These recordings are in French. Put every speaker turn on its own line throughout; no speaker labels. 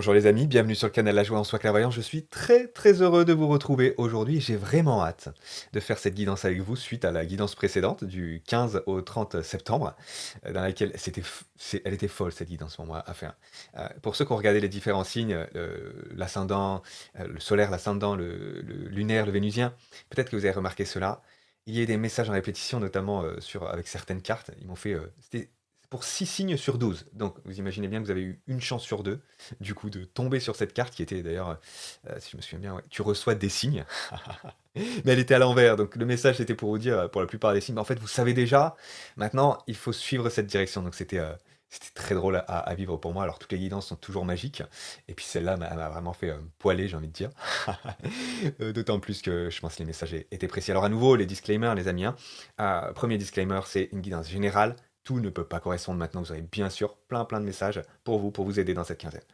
Bonjour les amis, bienvenue sur le canal La Joie en Soi Clairvoyant. Je suis très heureux de vous retrouver aujourd'hui. J'ai vraiment hâte de faire cette guidance avec vous suite à la guidance précédente du 15 au 30 septembre, dans laquelle elle était folle cette guidance pour moi à faire. Pour ceux qui ont regardé les différents signes, l'ascendant, le solaire, l'ascendant, le lunaire, le vénusien, peut-être que vous avez remarqué cela. Il y a eu des messages en répétition, notamment avec certaines cartes. Ils m'ont fait. C'était pour 6 signes sur 12. Donc vous imaginez bien que vous avez eu une chance sur deux du coup, de tomber sur cette carte qui était d'ailleurs, si je me souviens bien, ouais, tu reçois des signes. Mais elle était à l'envers, donc le message c'était pour vous dire, pour la plupart des signes, en fait, vous savez déjà, maintenant, il faut suivre cette direction. Donc c'était très drôle à vivre pour moi. Alors toutes les guidances sont toujours magiques, et puis celle-là m'a vraiment fait poiler, j'ai envie de dire. D'autant plus que je pense que les messages étaient précis. Alors à nouveau, les disclaimers, les amis, hein. Premier disclaimer, c'est une guidance générale. Tout ne peut pas correspondre maintenant. Vous avez bien sûr plein de messages pour vous aider dans cette quinzaine.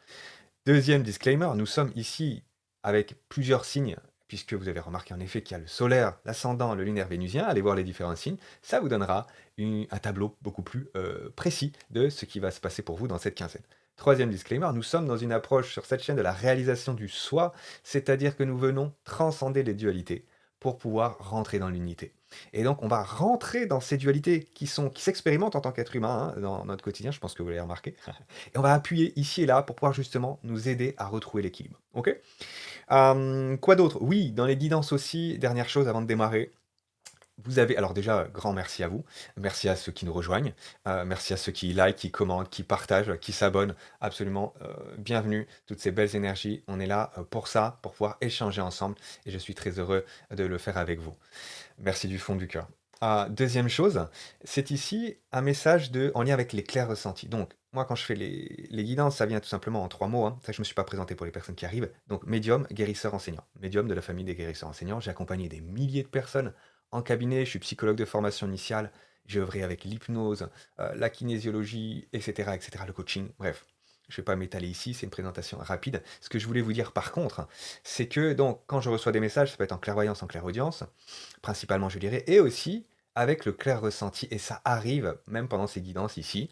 Deuxième disclaimer, nous sommes ici avec plusieurs signes, puisque vous avez remarqué en effet qu'il y a le solaire, l'ascendant, le lunaire vénusien. Allez voir les différents signes, ça vous donnera un tableau beaucoup plus précis de ce qui va se passer pour vous dans cette quinzaine. Troisième disclaimer, nous sommes dans une approche sur cette chaîne de la réalisation du soi, c'est-à-dire que nous venons transcender les dualités pour pouvoir rentrer dans l'unité. Et donc, on va rentrer dans ces dualités qui s'expérimentent en tant qu'être humain, hein, dans notre quotidien, je pense que vous l'avez remarqué. Et on va appuyer ici et là pour pouvoir justement nous aider à retrouver l'équilibre. Ok. Quoi d'autre? Oui, dans les guidances aussi, dernière chose avant de démarrer, vous avez, alors déjà, grand merci à vous, merci à ceux qui nous rejoignent, merci à ceux qui like, qui commentent, qui partagent, qui s'abonnent, absolument bienvenue, toutes ces belles énergies, on est là pour ça, pour pouvoir échanger ensemble, et je suis très heureux de le faire avec vous. Merci du fond du cœur. Deuxième chose, c'est ici un message en lien avec les clairs ressentis. Donc, moi, quand je fais les guidances, ça vient tout simplement en 3 mots, hein. C'est ça que je ne me suis pas présenté pour les personnes qui arrivent. Donc, médium, guérisseur, enseignant. Médium de la famille des guérisseurs enseignants. J'ai accompagné des milliers de personnes en cabinet. Je suis psychologue de formation initiale. J'ai œuvré avec l'hypnose, la kinésiologie, etc., le coaching. Bref, je ne vais pas m'étaler ici, c'est une présentation rapide. Ce que je voulais vous dire par contre, c'est que donc, quand je reçois des messages, ça peut être en clairvoyance, en clairaudience, principalement je dirais, et aussi avec le clair ressenti, et ça arrive même pendant ces guidances ici.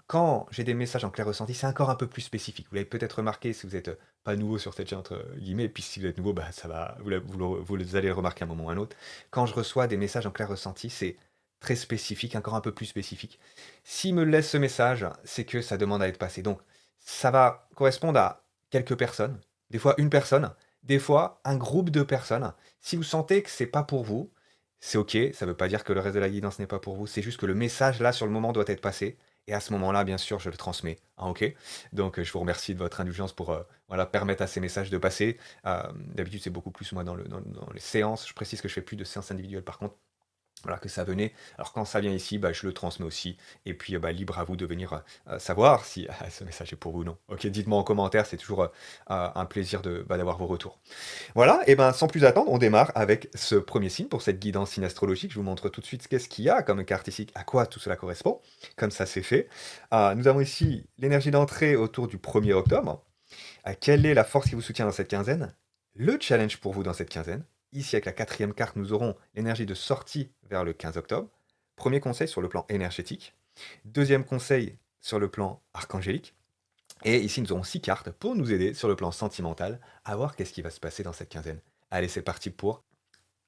Quand j'ai des messages en clair ressenti, c'est encore un peu plus spécifique. Vous l'avez peut-être remarqué si vous n'êtes pas nouveau sur cette chaîne, entre guillemets, et puis si vous êtes nouveau, bah, ça va, vous les allez le remarquer à un moment ou à un autre. Quand je reçois des messages en clair ressenti, c'est très spécifique, encore un peu plus spécifique. S'il me laisse ce message, c'est que ça demande à être passé. Donc, ça va correspondre à quelques personnes, des fois une personne, des fois un groupe de personnes. Si vous sentez que c'est pas pour vous, c'est ok, ça ne veut pas dire que le reste de la guidance n'est pas pour vous, c'est juste que le message là sur le moment doit être passé. Et à ce moment-là, bien sûr, je le transmets. Ah, ok. Donc, je vous remercie de votre indulgence pour voilà, permettre à ces messages de passer. D'habitude, c'est beaucoup plus moi dans les séances. Je précise que je fais plus de séances individuelles par contre. Voilà, que ça venait. Alors quand ça vient ici, bah, je le transmets aussi. Et puis bah, libre à vous de venir savoir si ce message est pour vous ou non. Ok, dites-moi en commentaire, c'est toujours un plaisir d'avoir vos retours. Voilà, et ben sans plus attendre, on démarre avec ce premier signe pour cette guidance signe astrologique. Je vous montre tout de suite qu'est-ce qu'il y a comme carte ici, à quoi tout cela correspond. Comme ça c'est fait. Nous avons ici l'énergie d'entrée autour du 1er octobre. Quelle est la force qui vous soutient dans cette quinzaine? Le challenge pour vous dans cette quinzaine. Ici, avec la quatrième carte, nous aurons l'énergie de sortie vers le 15 octobre. Premier conseil sur le plan énergétique. Deuxième conseil sur le plan archangélique. Et ici, nous aurons 6 cartes pour nous aider sur le plan sentimental à voir qu'est-ce qui va se passer dans cette quinzaine. Allez, c'est parti pour...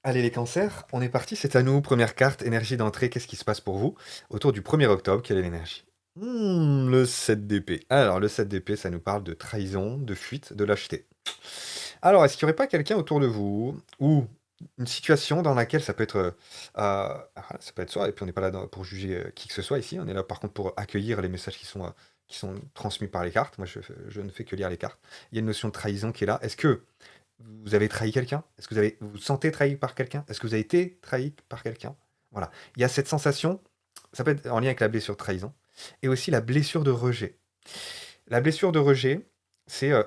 Allez les cancers, on est parti, c'est à nous. Première carte, énergie d'entrée, qu'est-ce qui se passe pour vous? Autour du 1er octobre, quelle est l'énergie? Le 7 d'épée. Alors, le 7 d'épée, ça nous parle de trahison, de fuite, de lâcheté. Alors, est-ce qu'il n'y aurait pas quelqu'un autour de vous, ou une situation dans laquelle ça peut être, ça peut être soi, et puis on n'est pas là pour juger qui que ce soit ici, on est là par contre pour accueillir les messages qui sont transmis par les cartes. Moi, je ne fais que lire les cartes. Il y a une notion de trahison qui est là. Est-ce que vous avez trahi quelqu'un? Est-ce que vous vous sentez trahi par quelqu'un? Est-ce que vous avez été trahi par quelqu'un? Voilà. Il y a cette sensation, ça peut être en lien avec la blessure de trahison, et aussi la blessure de rejet. La blessure de rejet, c'est là,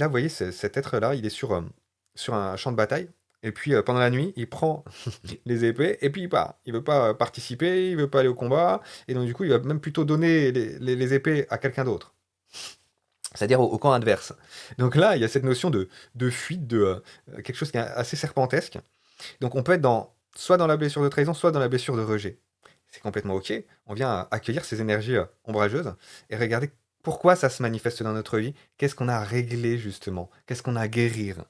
vous voyez, cet être-là, il est sur un champ de bataille. Et puis pendant la nuit, il prend les épées et puis il part. Il veut pas participer, il veut pas aller au combat. Et donc du coup, il va même plutôt donner les épées à quelqu'un d'autre. C'est-à-dire au camp adverse. Donc là, il y a cette notion de fuite, de quelque chose qui est assez serpentesque. Donc on peut être soit dans la blessure de trahison, soit dans la blessure de rejet. C'est complètement ok. On vient accueillir ces énergies ombrageuses et regarder Pourquoi ça se manifeste dans notre vie? Qu'est-ce qu'on a à régler justement? Qu'est-ce qu'on a à guérir?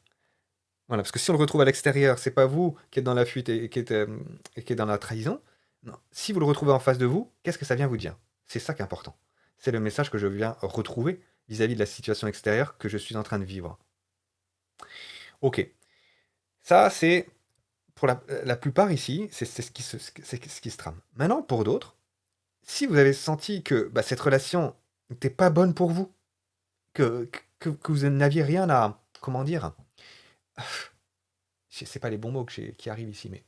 Voilà, parce que si on le retrouve à l'extérieur, c'est pas vous qui êtes dans la fuite et qui êtes dans la trahison. Non. Si vous le retrouvez en face de vous, qu'est-ce que ça vient vous dire? C'est ça qui est important. C'est le message que je viens retrouver vis-à-vis de la situation extérieure que je suis en train de vivre. Ok. Ça, c'est pour la plupart ici, c'est ce qui se trame. Maintenant, pour d'autres, si vous avez senti que bah, cette relation n'était pas bonne pour vous, que vous n'aviez rien à, comment dire, c'est pas les bons mots qui arrivent ici, mais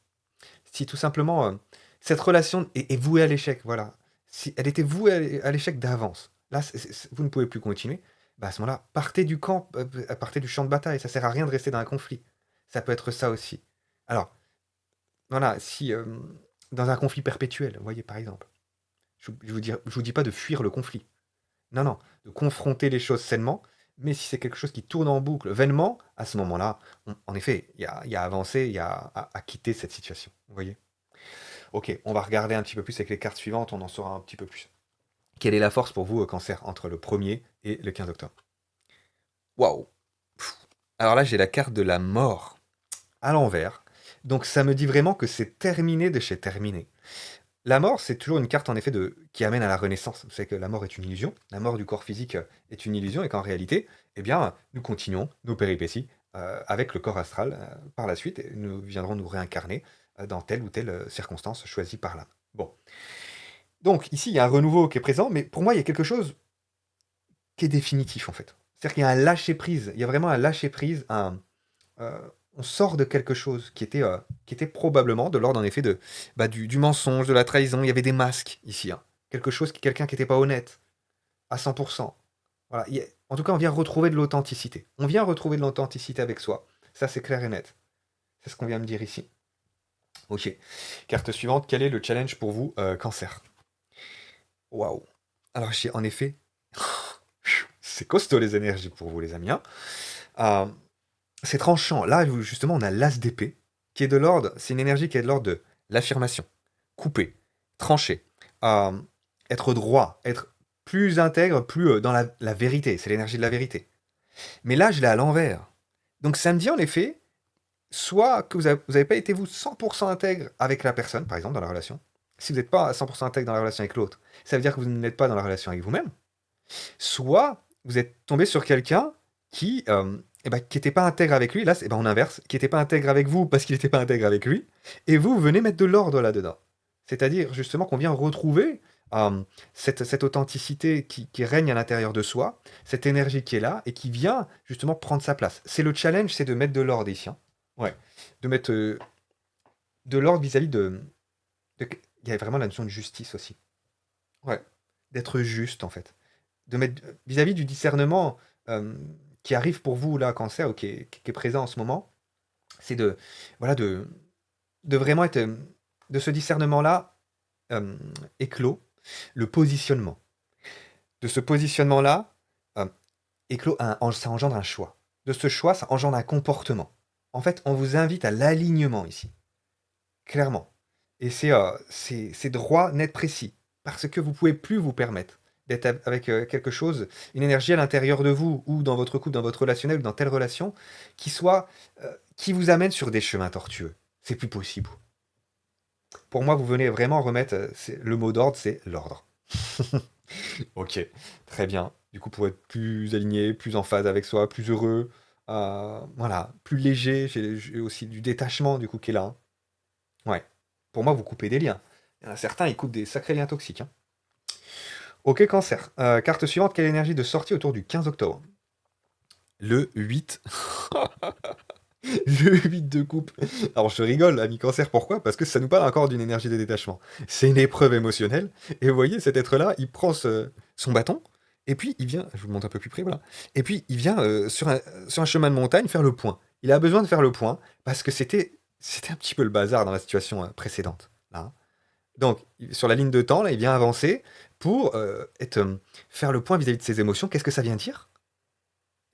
si tout simplement cette relation est vouée à l'échec, voilà, si elle était vouée à l'échec d'avance, là, vous ne pouvez plus continuer, bah à ce moment-là, partez du camp, partez du champ de bataille, ça sert à rien de rester dans un conflit. Ça peut être ça aussi. Alors, voilà, si dans un conflit perpétuel, vous voyez, par exemple, je vous dis pas de fuir le conflit. Non, non, de confronter les choses sainement, mais si c'est quelque chose qui tourne en boucle vainement, à ce moment-là, en effet, il y a à avancer, il y a à quitter cette situation. Vous voyez? Ok, on va regarder un petit peu plus avec les cartes suivantes, on en saura un petit peu plus. Quelle est la force pour vous, Cancer, entre le 1er et le 15 octobre? Waouh! Alors là, j'ai la carte de la mort à l'envers. Donc ça me dit vraiment que c'est terminé de chez terminé. La mort, c'est toujours une carte en effet qui amène à la renaissance. Vous savez que la mort est une illusion, la mort du corps physique est une illusion, et qu'en réalité, eh bien, nous continuons nos péripéties avec le corps astral par la suite, et nous viendrons nous réincarner dans telle ou telle circonstance choisie par l'âme. Bon. Donc ici, il y a un renouveau qui est présent, mais pour moi, il y a quelque chose qui est définitif en fait. C'est-à-dire qu'il y a un lâcher-prise, il y a vraiment un lâcher-prise, euh, on sort de quelque chose qui était probablement de l'ordre en effet du mensonge, de la trahison. Il y avait des masques ici, hein. Quelqu'un qui n'était pas honnête à 100%. Voilà. En tout cas, on vient retrouver de l'authenticité. On vient retrouver de l'authenticité avec soi. Ça, c'est clair et net. C'est ce qu'on vient me dire ici. Ok. Carte suivante. Quel est le challenge pour vous, Cancer? Waouh. Alors, j'ai en effet. C'est costaud les énergies pour vous, les amis, hein. Euh, c'est tranchant. Là, justement, on a l'as d'épée, qui est de l'ordre, c'est une énergie qui est de l'ordre de l'affirmation, couper, trancher, euh, être droit, être plus intègre, plus dans la vérité. C'est l'énergie de la vérité. Mais là, je l'ai à l'envers. Donc ça me dit en effet, soit que vous avez pas été vous 100% intègre avec la personne, par exemple, dans la relation. Si vous n'êtes pas à 100% intègre dans la relation avec l'autre, ça veut dire que vous n'êtes pas dans la relation avec vous-même. Soit vous êtes tombé sur quelqu'un qui qui n'était pas intègre avec lui, là on inverse, qui n'était pas intègre avec vous parce qu'il n'était pas intègre avec lui, et vous venez mettre de l'ordre là-dedans. C'est-à-dire justement qu'on vient retrouver cette authenticité qui règne à l'intérieur de soi, cette énergie qui est là et qui vient justement prendre sa place. C'est le challenge, c'est de mettre de l'ordre ici, hein. Ouais, de mettre de l'ordre vis-à-vis il y a vraiment la notion de justice aussi. Ouais, d'être juste en fait. De mettre vis-à-vis du discernement qui arrive pour vous là, Cancer, ou qui est présent en ce moment, c'est voilà, de vraiment être de ce discernement-là éclos le positionnement. De ce positionnement-là éclos, ça engendre un choix. De ce choix, ça engendre un comportement. En fait, on vous invite à l'alignement ici, clairement. Et c'est droit, net, précis, parce que vous pouvez plus vous permettre d'être avec quelque chose, une énergie à l'intérieur de vous, ou dans votre couple, dans votre relationnel, ou dans telle relation, qui vous amène sur des chemins tortueux. C'est plus possible. Pour moi, vous venez vraiment remettre, le mot d'ordre, c'est l'ordre. Ok, très bien. Du coup, pour être plus aligné, plus en phase avec soi, plus heureux, voilà, plus léger, j'ai aussi du détachement, du coup, qui est là, hein. Ouais. Pour moi, vous coupez des liens. Il y en a certains, ils coupent des sacrés liens toxiques, hein. Ok, Cancer. Carte suivante, quelle énergie de sortie autour du 15 octobre? Le 8. Le 8 de coupe. Alors je rigole, ami Cancer, pourquoi? Parce que ça nous parle encore d'une énergie de détachement. C'est une épreuve émotionnelle. Et vous voyez, cet être-là, il prend son bâton, et puis il vient, je vous montre un peu plus près, voilà. Et puis il vient sur un chemin de montagne faire le point. Il a besoin de faire le point, parce que c'était un petit peu le bazar dans la situation précédente, là, hein. Donc, sur la ligne de temps, là, il vient avancer pour faire le point vis-à-vis de ses émotions. Qu'est-ce que ça vient dire?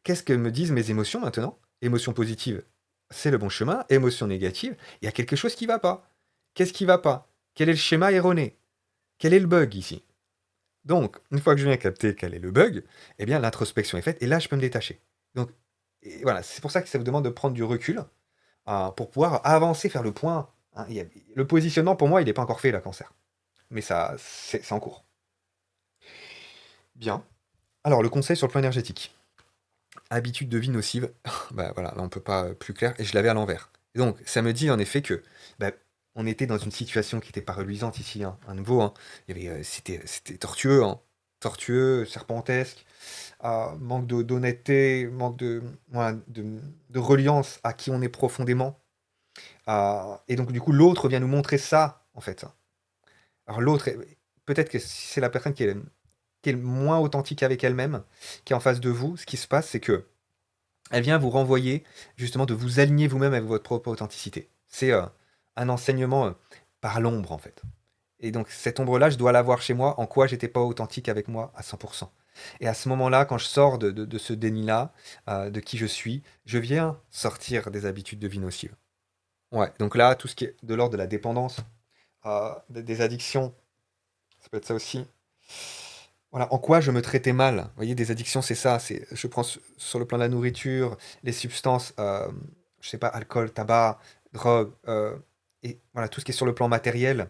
Qu'est-ce que me disent mes émotions maintenant? Émotions positives, c'est le bon chemin. Émotions négatives, il y a quelque chose qui va pas. Qu'est-ce qui va pas? Quel est le schéma erroné? Quel est le bug ici? Donc, une fois que je viens capter quel est le bug, eh bien l'introspection est faite et là je peux me détacher. Donc et voilà, c'est pour ça que ça vous demande de prendre du recul, pour pouvoir avancer, faire le point, hein. Le positionnement pour moi, il n'est pas encore fait là, cancer. Mais ça, c'est en cours. Bien. Alors le conseil sur le plan énergétique. Habitude de vie nocive, bah voilà, là on peut pas plus clair, et je l'avais à l'envers. Et donc, ça me dit en effet que bah, on était dans une situation qui n'était pas reluisante ici, hein, à nouveau, hein. C'était tortueux, hein. Tortueux, serpentesque, manque d'honnêteté, manque voilà, de reliance à qui on est profondément. Et donc, du coup, l'autre vient nous montrer ça, en fait. Alors, l'autre, peut-être que si c'est la personne qui est le moins authentique avec elle-même, qui est en face de vous, ce qui se passe, c'est que elle vient vous renvoyer justement de vous aligner vous-même avec votre propre authenticité. C'est un enseignement par l'ombre en fait. Et donc cette ombre-là, je dois la voir chez moi, en quoi j'étais pas authentique avec moi à 100%. Et à ce moment-là, quand je sors de ce déni-là, de qui je suis, je viens sortir des habitudes de vie nocives. Ouais, donc là, tout ce qui est de l'ordre de la dépendance, des addictions, ça peut être ça aussi. Voilà, en quoi je me traitais mal. Vous voyez, des addictions, c'est ça. Je prends sur le plan de la nourriture, les substances, je sais pas, alcool, tabac, drogue, et voilà, tout ce qui est sur le plan matériel,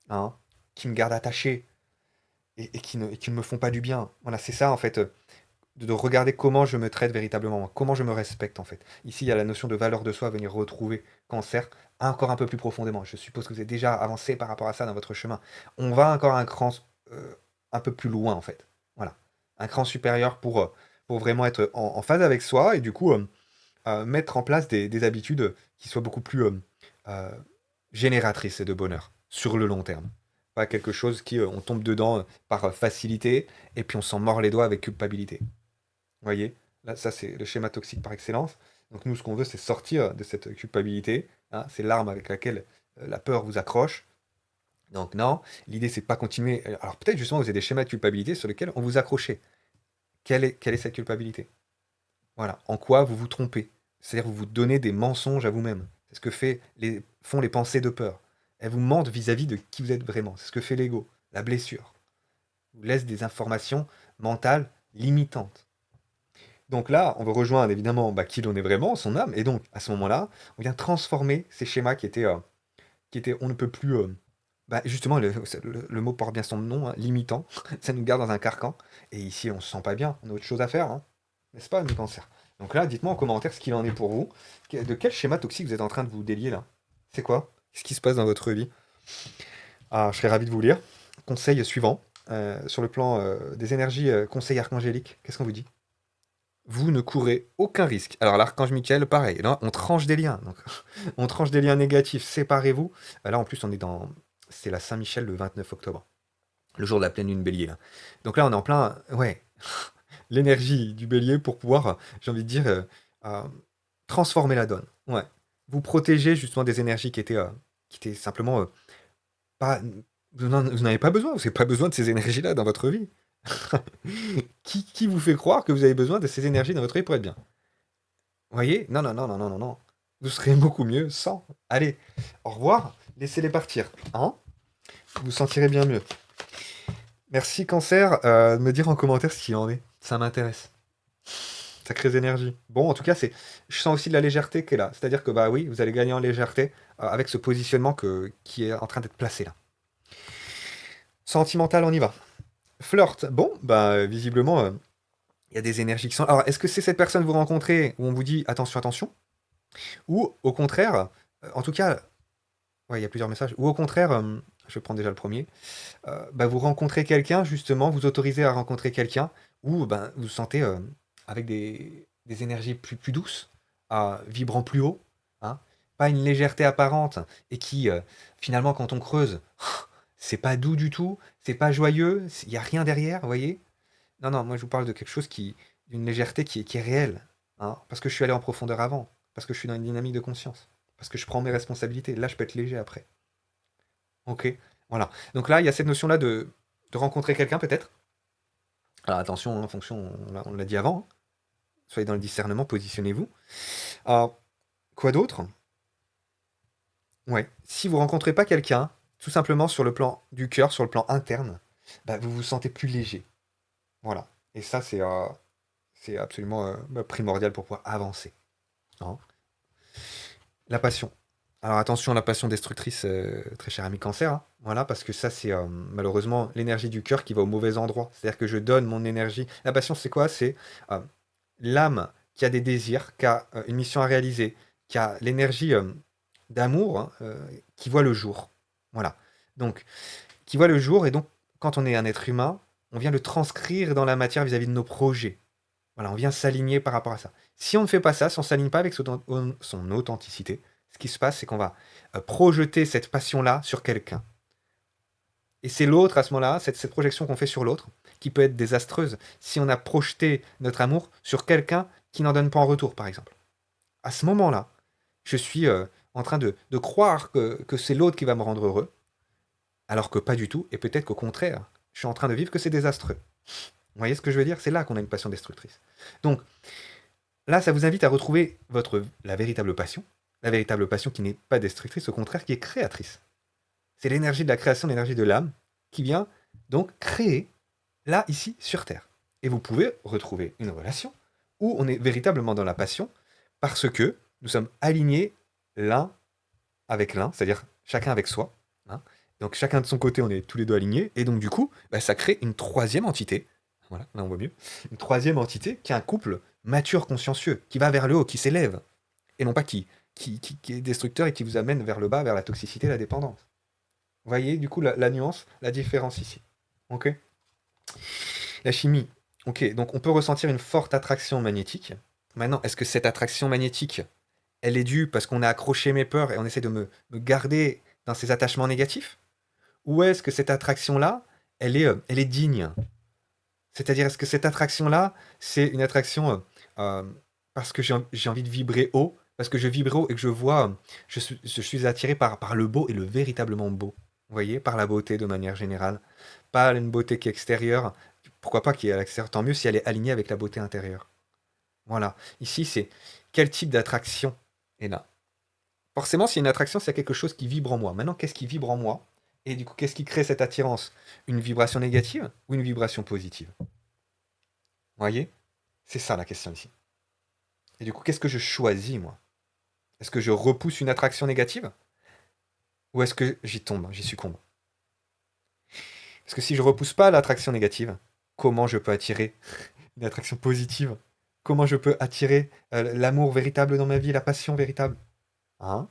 hein, qui me garde attaché et qui ne me font pas du bien. Voilà, c'est ça, en fait, de regarder comment je me traite véritablement, comment je me respecte, en fait. Ici, il y a la notion de valeur de soi à venir retrouver cancer encore un peu plus profondément. Je suppose que vous avez déjà avancé par rapport à ça dans votre chemin. On va encore euh, un peu plus loin, en fait. Voilà. Un cran supérieur pour vraiment être en phase avec soi et du coup mettre en place des habitudes qui soient beaucoup plus euh, génératrices de bonheur sur le long terme. Pas quelque chose qui on tombe dedans par facilité et puis on s'en mord les doigts avec culpabilité. Vous voyez? Là, ça, c'est le schéma toxique par excellence. Donc, nous, ce qu'on veut, c'est sortir de cette culpabilité, hein. C'est l'arme avec laquelle la peur vous accroche. Donc, non, l'idée, c'est de pas continuer. Alors, peut-être justement, vous avez des schémas de culpabilité sur lesquels on vous accrochait. Quelle est cette culpabilité? Voilà. En quoi vous vous trompez? C'est-à-dire, vous vous donnez des mensonges à vous-même. C'est ce que font les pensées de peur. Elles vous mentent vis-à-vis de qui vous êtes vraiment. C'est ce que fait l'ego, la blessure. Vous laisse des informations mentales limitantes. Donc là, on veut rejoindre évidemment bah, qui l'on est vraiment, son âme, et donc à ce moment-là, on vient transformer ces schémas qui étaient on ne peut plus, bah, justement, le mot porte bien son nom, hein, limitant, ça nous garde dans un carcan, et ici on se sent pas bien, on a autre chose à faire, hein, n'est-ce pas, le cancer? Donc là, dites-moi en commentaire ce qu'il en est pour vous, de quel schéma toxique vous êtes en train de vous délier là? C'est quoi? Qu'est-ce qui se passe dans votre vie? Ah, je serais ravi de vous lire. Conseil suivant, sur le plan des énergies, conseil archangélique, qu'est-ce qu'on vous dit? Vous ne courez aucun risque. Alors l'archange Michael, pareil, là on tranche des liens. Donc, on tranche des liens négatifs, séparez-vous. Là en plus on est dans... C'est la Saint-Michel le 29 octobre, le jour de la pleine lune bélier. Là. Donc là on est en plein... Ouais, l'énergie du bélier pour pouvoir, j'ai envie de dire, euh, transformer la donne. Ouais. Vous protéger justement des énergies qui étaient simplement pas... Vous n'avez pas besoin, vous n'avez pas besoin de ces énergies-là dans votre vie. Qui vous fait croire que vous avez besoin de ces énergies dans votre vie pour être bien? Vous voyez? Non, non, non, non, non, non, non. Vous serez beaucoup mieux sans. Allez, au revoir, laissez-les partir. Hein? Vous vous sentirez bien mieux. Merci Cancer, de me dire en commentaire ce qu'il en est. Ça m'intéresse. Sacrées énergies. Bon, en tout cas, je sens aussi de la légèreté qui est là. C'est-à-dire que, bah oui, vous allez gagner en légèreté avec ce positionnement qui est en train d'être placé là. Sentimental, on y va. Flirt. Bon, bah visiblement, il y a des énergies qui sont... Alors, est-ce que c'est cette personne que vous rencontrez où on vous dit attention, attention? Ou au contraire, en tout cas, ouais, il y a plusieurs messages. Ou au contraire, je prends déjà le premier, bah, vous rencontrez quelqu'un, justement, vous autorisez à rencontrer quelqu'un, où ben, vous vous sentez avec des énergies plus douces, vibrant plus haut, hein, pas une légèreté apparente, et qui, finalement, quand on creuse, c'est pas doux du tout, c'est pas joyeux, il n'y a rien derrière, vous voyez? Non, non, moi je vous parle de quelque chose d'une légèreté qui est réelle, hein, parce que je suis allé en profondeur avant, parce que je suis dans une dynamique de conscience, parce que je prends mes responsabilités. Là, je peux être léger après. Ok, voilà. Donc là, il y a cette notion-là de rencontrer quelqu'un peut-être. Alors attention, hein, en fonction, on l'a dit avant, hein. Soyez dans le discernement, positionnez-vous. Alors, quoi d'autre? Ouais, si vous rencontrez pas quelqu'un, tout simplement sur le plan du cœur, sur le plan interne, bah, vous vous sentez plus léger. Voilà. Et ça, c'est absolument primordial pour pouvoir avancer. Hein. La passion. Alors attention, la passion destructrice, très cher ami Cancer, hein. Voilà, parce que ça, c'est malheureusement l'énergie du cœur qui va au mauvais endroit. C'est-à-dire que je donne mon énergie. La passion, c'est quoi? C'est euh, l'âme qui a des désirs, qui a une mission à réaliser, qui a l'énergie d'amour, hein, qui voit le jour. Voilà. Donc, qui voit le jour, et donc, quand on est un être humain, on vient le transcrire dans la matière vis-à-vis de nos projets. Voilà, on vient s'aligner par rapport à ça. Si on ne fait pas ça, si on ne s'aligne pas avec son authenticité, ce qui se passe, c'est qu'on va projeter cette passion-là sur quelqu'un. Et c'est l'autre, à ce moment-là, cette projection qu'on fait sur l'autre, qui peut être désastreuse si on a projeté notre amour sur quelqu'un qui n'en donne pas en retour, par exemple. À ce moment-là, je suis en train de croire que c'est l'autre qui va me rendre heureux, alors que pas du tout, et peut-être qu'au contraire, je suis en train de vivre que c'est désastreux. Vous voyez ce que je veux dire? C'est là qu'on a une passion destructrice. Donc, là, ça vous invite à retrouver la véritable passion qui n'est pas destructrice, au contraire, qui est créatrice. C'est l'énergie de la création, l'énergie de l'âme, qui vient donc créer, là, ici, sur Terre. Et vous pouvez retrouver une relation où on est véritablement dans la passion, parce que nous sommes alignés l'un avec l'un, c'est-à-dire chacun avec soi. Hein. Donc chacun de son côté, on est tous les deux alignés, et donc du coup, bah, ça crée une troisième entité. Voilà, là on voit mieux. Une troisième entité qui est un couple mature, consciencieux, qui va vers le haut, qui s'élève, et non pas qui est destructeur et qui vous amène vers le bas, vers la toxicité, la dépendance. Vous voyez du coup la nuance, la différence ici. Ok. La chimie. Ok, donc on peut ressentir une forte attraction magnétique. Maintenant, est-ce que cette attraction magnétique, elle est due parce qu'on a accroché mes peurs et on essaie de me garder dans ces attachements négatifs? Ou est-ce que cette attraction-là, elle est digne? C'est-à-dire, est-ce que cette attraction-là, c'est une attraction parce que j'ai envie de vibrer haut, parce que je vibre haut et que je vois, je suis attiré par le beau et le véritablement beau. Vous voyez, par la beauté de manière générale. Pas une beauté qui est extérieure, pourquoi pas qui est à l'extérieur, tant mieux si elle est alignée avec la beauté intérieure. Voilà. Ici, c'est quel type d'attraction est là. Forcément, s'il y a une attraction, c'est quelque chose qui vibre en moi. Maintenant, qu'est-ce qui vibre en moi? Et du coup, qu'est-ce qui crée cette attirance? Une vibration négative ou une vibration positive? Vous voyez? C'est ça la question ici. Et du coup, qu'est-ce que je choisis, moi? Est-ce que je repousse une attraction négative? Ou est-ce que j'y tombe, j'y succombe? Parce que si je repousse pas l'attraction négative, comment je peux attirer une attraction positive? Comment je peux attirer l'amour véritable dans ma vie, la passion véritable? Hein?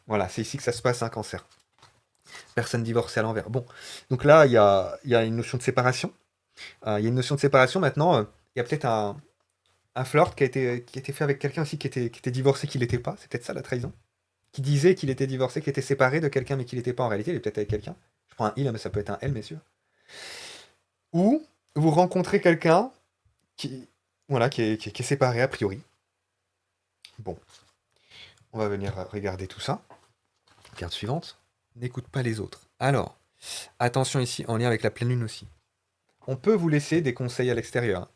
Voilà, c'est ici que ça se passe, un cancer. Personne divorcée à l'envers. Bon, donc là, il y a une notion de séparation. Il y a une notion de séparation maintenant. Il y a peut-être un flirt qui a été fait avec quelqu'un aussi qui était divorcé, qui l'était pas. C'est peut-être ça la trahison. Qui disait qu'il était divorcé, qu'il était séparé de quelqu'un, mais qu'il n'était pas en réalité. Il est peut-être avec quelqu'un. Je prends un il, mais ça peut être un elle, messieurs. Ou vous rencontrez quelqu'un qui, voilà, qui est séparé a priori. Bon, on va venir regarder tout ça. Carte suivante. N'écoute pas les autres. Alors, attention ici, en lien avec la pleine lune aussi. On peut vous laisser des conseils à l'extérieur.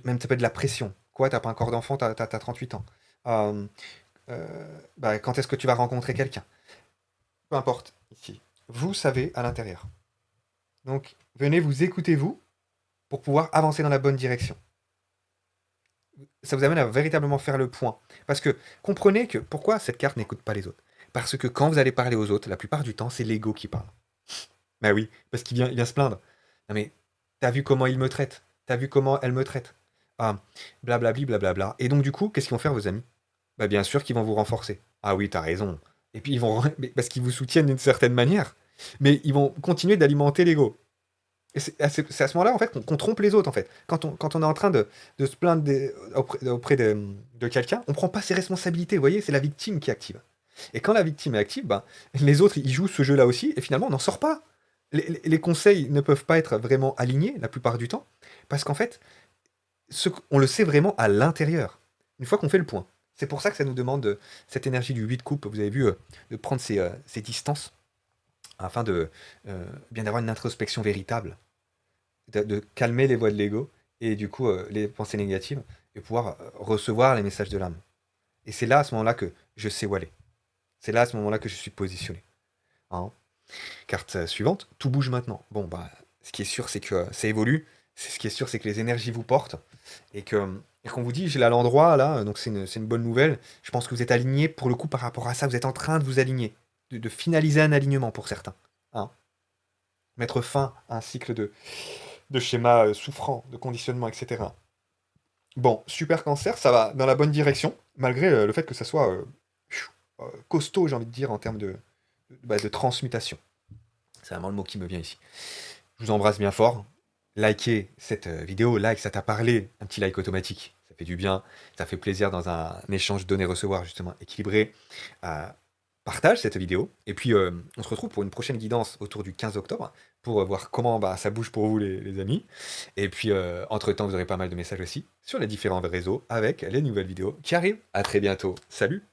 Même ça peut être de la pression. Quoi, t'as pas encore d'enfant, t'as 38 ans. Euh, bah, quand est-ce que tu vas rencontrer quelqu'un? Peu importe, ici. Vous savez à l'intérieur. Donc, venez vous écouter vous pour pouvoir avancer dans la bonne direction. Ça vous amène à véritablement faire le point. Parce que comprenez que pourquoi cette carte n'écoute pas les autres. Parce que quand vous allez parler aux autres, la plupart du temps, c'est l'ego qui parle. Bah oui, parce qu'il vient se plaindre. Non mais, t'as vu comment il me traite? T'as vu comment elle me traite? Ah, blablabli, blablabla. Et donc du coup, qu'est-ce qu'ils vont faire vos amis? Bah bien sûr qu'ils vont vous renforcer. Ah oui, t'as raison. Et puis ils vont... parce qu'ils vous soutiennent d'une certaine manière. Mais ils vont continuer d'alimenter l'ego. Et c'est à ce moment-là, en fait, qu'on trompe les autres, en fait. Quand on est en train de se plaindre auprès de quelqu'un, on prend pas ses responsabilités, vous voyez? C'est la victime qui active. Et quand la victime est active, ben, les autres, ils jouent ce jeu-là aussi, et finalement, on n'en sort pas. Les conseils ne peuvent pas être vraiment alignés la plupart du temps, parce qu'en fait, on le sait vraiment à l'intérieur, une fois qu'on fait le point. C'est pour ça que ça nous demande cette énergie du 8 de coupe, vous avez vu, de prendre ces distances, afin de bien d'avoir une introspection véritable, de calmer les voix de l'ego, et du coup, les pensées négatives, et pouvoir recevoir les messages de l'âme. Et c'est là, à ce moment-là, que je sais où aller. C'est là, à ce moment-là, que je suis positionné. Hein. Carte suivante, tout bouge maintenant. Bon, bah, ce qui est sûr, c'est que ça évolue. Ce qui est sûr, c'est que les énergies vous portent. Et qu'on vous dit, j'ai là l'endroit, là, donc c'est une bonne nouvelle. Je pense que vous êtes aligné, pour le coup, par rapport à ça, vous êtes en train de vous aligner, de finaliser un alignement pour certains. Hein. Mettre fin à un cycle de schémas souffrants, de conditionnement, etc. Bon, super cancer, ça va dans la bonne direction, malgré le fait que ça soit costaud, j'ai envie de dire, en termes de transmutation. C'est vraiment le mot qui me vient ici. Je vous embrasse bien fort. Likez cette vidéo, like, ça t'a parlé, un petit like automatique, ça fait du bien, ça fait plaisir dans un échange donner-recevoir justement équilibré. Euh, Partage cette vidéo, et puis on se retrouve pour une prochaine guidance autour du 15 octobre, pour voir comment bah, ça bouge pour vous les amis. Et puis entre-temps, vous aurez pas mal de messages aussi sur les différents réseaux avec les nouvelles vidéos qui arrivent. À très bientôt. Salut!